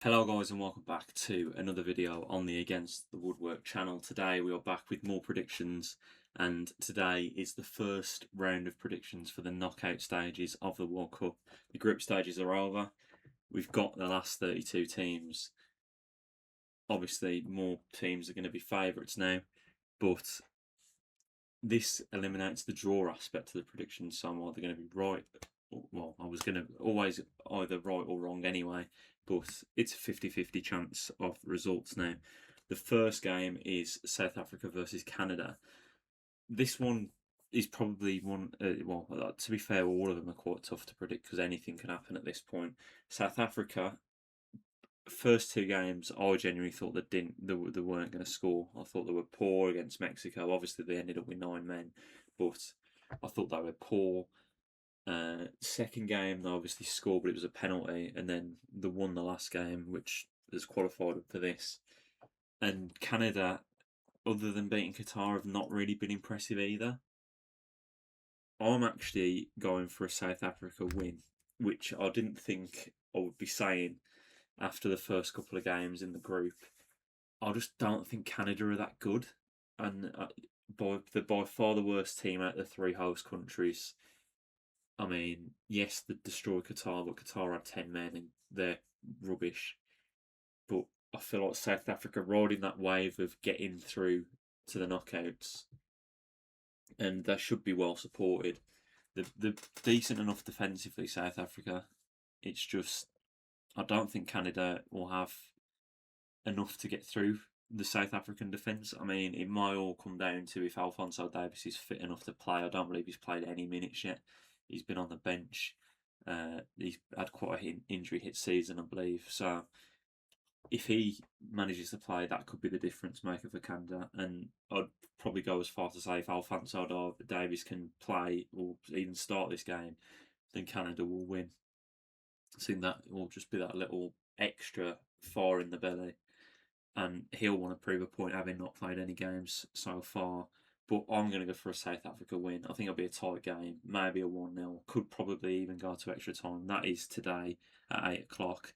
Hello guys and welcome back to another video on the Against the Woodwork channel. Today we are back with more predictions, and today is the first round of predictions for the knockout stages of the World Cup. The group stages are over. We've got the last 32 teams. Obviously more teams are going to be favourites now, but this eliminates the draw aspect of the predictions, so I'm either going to be right. Well, I was going to always either right or wrong anyway, but it's a 50-50 chance of results now. The first game is South Africa versus Canada. This one is probably one, to be fair, all of them are quite tough to predict because anything can happen at this point. South Africa, first two games, I genuinely thought they weren't going to score. I thought they were poor against Mexico. Obviously, they ended up with 9 men, but I thought they were poor. Second game, they obviously scored, but it was a penalty, and then they won the last game, which has qualified for this. And Canada, other than beating Qatar, have not really been impressive either. I'm actually going for a South Africa win, which I didn't think I would be saying after the first couple of games in the group. I just don't think Canada are that good, and by far the worst team out of the three host countries. I mean, yes, they destroyed Qatar, but Qatar had 10 men and they're rubbish. But I feel like South Africa riding that wave of getting through to the knockouts, and they should be well supported. They're decent enough defensively, South Africa. It's just, I don't think Canada will have enough to get through the South African defence. I mean, it might all come down to if Alphonso Davies is fit enough to play. I don't believe he's played any minutes yet. He's been on the bench. He's had quite an injury hit season, I believe. So if he manages to play, that could be the difference maker for Canada. And I'd probably go as far to say if Alphonso Davies can play or even start this game, then Canada will win. I think that will just be that little extra fire in the belly, and he'll want to prove a point having not played any games so far. But I'm going to go for a South Africa win. I think it'll be a tight game, maybe a 1-0. Could probably even go to extra time. That is today at 8 o'clock.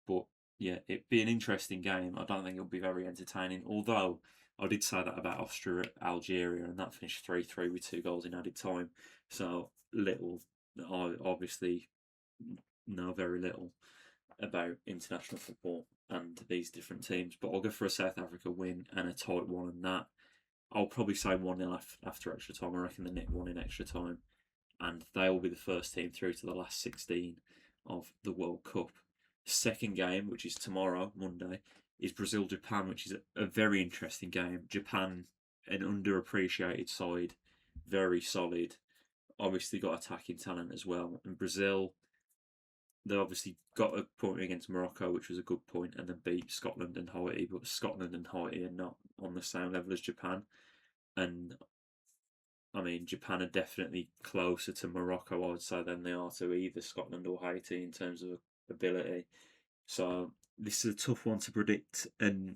But yeah, it'd be an interesting game. I don't think it'll be very entertaining. Although I did say that about Austria Algeria, and that finished 3-3 with 2 goals in added time. So little, I obviously know very little about international football and these different teams, but I'll go for a South Africa win and a tight one, and that I'll probably say 1-0 after extra time. I reckon the nick one in extra time, and they will be the first team through to the last 16 of the World Cup. Second game, which is tomorrow, Monday, is Brazil Japan, which is a very interesting game. Japan, an underappreciated side, very solid. Obviously got attacking talent as well, and Brazil, they obviously got a point against Morocco, which was a good point, and then beat Scotland and Haiti. But Scotland and Haiti are not on the same level as Japan. And I mean, Japan are definitely closer to Morocco, I would say, than they are to either Scotland or Haiti in terms of ability. So this is a tough one to predict. And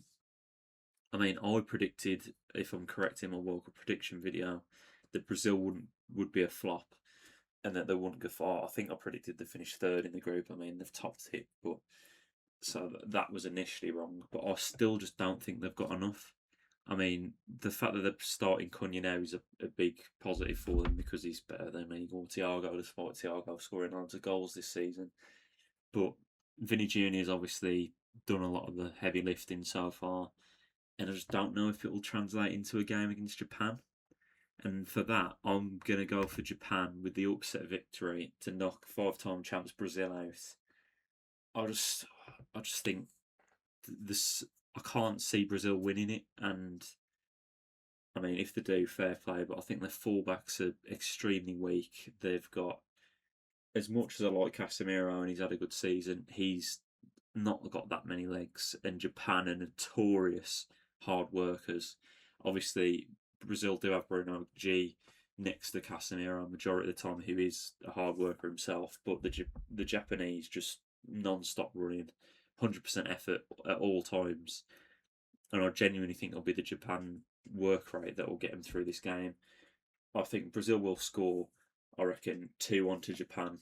I mean, I predicted, if I'm correct in my World Cup prediction video, that Brazil would be a flop and that they wouldn't go far. I think I predicted they finished third in the group. I mean, they've topped it, but so that was initially wrong. But I still just don't think they've got enough. I mean, the fact that they're starting Cunha now is a big positive for them because he's better than Igor Thiago, despite Thiago scoring loads of goals this season. But Vinny Junior's obviously done a lot of the heavy lifting so far, and I just don't know if it will translate into a game against Japan. And for that, I'm going to go for Japan with the upset victory to knock 5-time champs Brazil out. I just think this. I can't see Brazil winning it, and I mean, if they do, fair play. But I think their fullbacks are extremely weak. They've got, as much as I like Casemiro and he's had a good season, he's not got that many legs. And Japan are notorious hard workers. Obviously, Brazil do have Bruno G next to Casemiro majority of the time, who is a hard worker himself. But the Japanese just non-stop running, 100% effort at all times. And I genuinely think it'll be the Japan work rate that will get them through this game. I think Brazil will score, I reckon, 2-1 to Japan.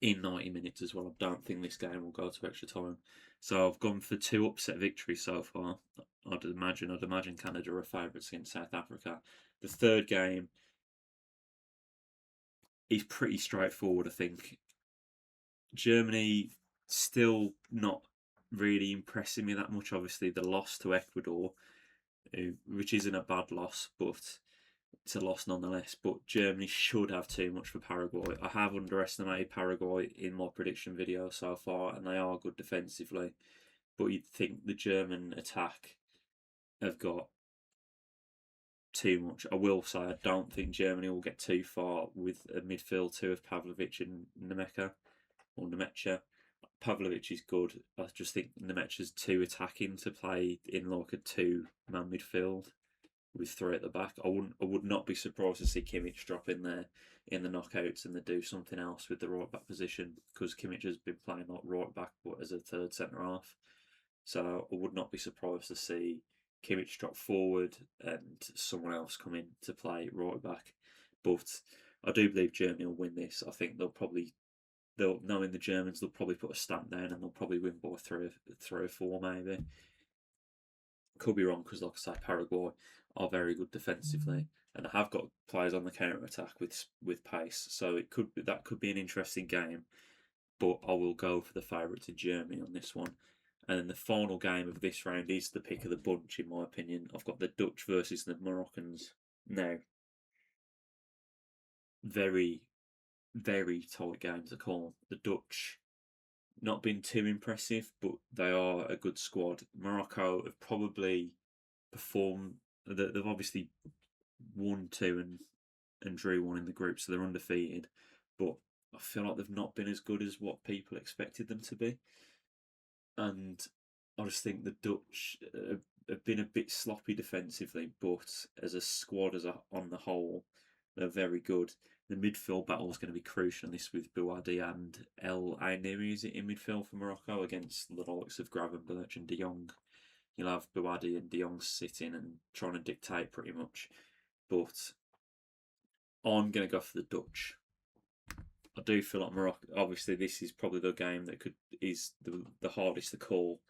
in 90 minutes as well. I don't think this game will go to extra time. So I've gone for 2 upset victories so far. I'd imagine Canada are favourites against South Africa. The third game is pretty straightforward, I think. Germany still not really impressing me that much. Obviously, the loss to Ecuador, which isn't a bad loss, but it's a loss nonetheless. But Germany should have too much for Paraguay. I have underestimated Paraguay in my prediction video so far, and they are good defensively. But you'd think the German attack have got too much. I will say I don't think Germany will get too far with a midfield two of Pavlovic and Nemeka or Nemecha. Pavlovic is good. I just think Nemecha's too attacking to play in like a two-man midfield with 3 at the back. I would not be surprised to see Kimmich drop in there in the knockouts and they do something else with the right back position, because Kimmich has been playing like right back but as a third centre half. So I would not be surprised to see Kimmich drop forward and someone else come in to play right back. But I do believe Germany will win this. I think knowing the Germans, they'll probably put a stamp down and they'll probably win by 3 or 4 maybe. Could be wrong because, like I say, Paraguay are very good defensively and have got players on the counter attack with pace. So that could be an interesting game. But I will go for the favourites in Germany on this one. And then the final game of this round is the pick of the bunch, in my opinion. I've got the Dutch versus the Moroccans. Now, very, very tight game to call. The Dutch not been too impressive, but they are a good squad. Morocco have probably performed. They've obviously won 2 and drew 1 in the group, so they're undefeated. But I feel like they've not been as good as what people expected them to be. And I just think the Dutch have been a bit sloppy defensively, but as a squad, on the whole, they're very good. The midfield battle is going to be crucial in this with Bouhaddi and El Aïnemi, is it, in midfield for Morocco against the likes of Gravenberch and De Jong. You'll have Bouhaddi and De Jong sitting and trying to dictate pretty much. But I'm going to go for the Dutch. I do feel like Morocco. Obviously, this is probably the game that is the hardest to call,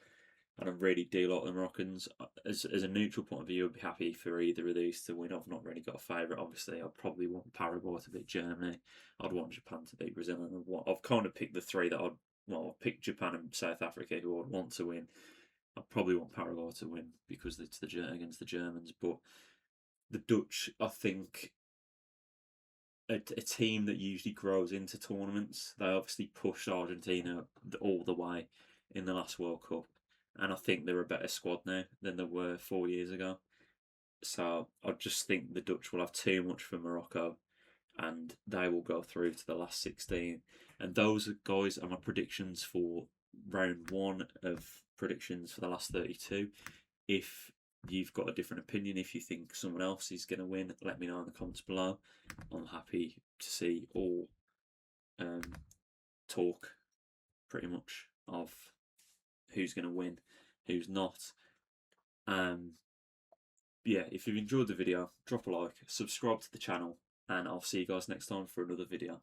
and I really do like the Moroccans. As a neutral point of view, I'd be happy for either of these to win. I've not really got a favourite. Obviously, I'd probably want Paraguay to beat Germany. I'd want Japan to beat Brazil, and I've kind of picked the 3 that I've picked Japan and South Africa, who I'd want to win. I'd probably want Paraguay to win because it's against the Germans, but the Dutch, I think, a team that usually grows into tournaments. They obviously pushed Argentina all the way in the last World Cup, and I think they're a better squad now than they were 4 years ago. So I just think the Dutch will have too much for Morocco, and they will go through to the last 16. And those guys are my predictions for round 1 of predictions for the last 32. If you've got a different opinion, if you think someone else is going to win, let me know in the comments below. I'm happy to see all talk pretty much of who's going to win, who's not. Yeah, if you've enjoyed the video, drop a like, subscribe to the channel, and I'll see you guys next time for another video.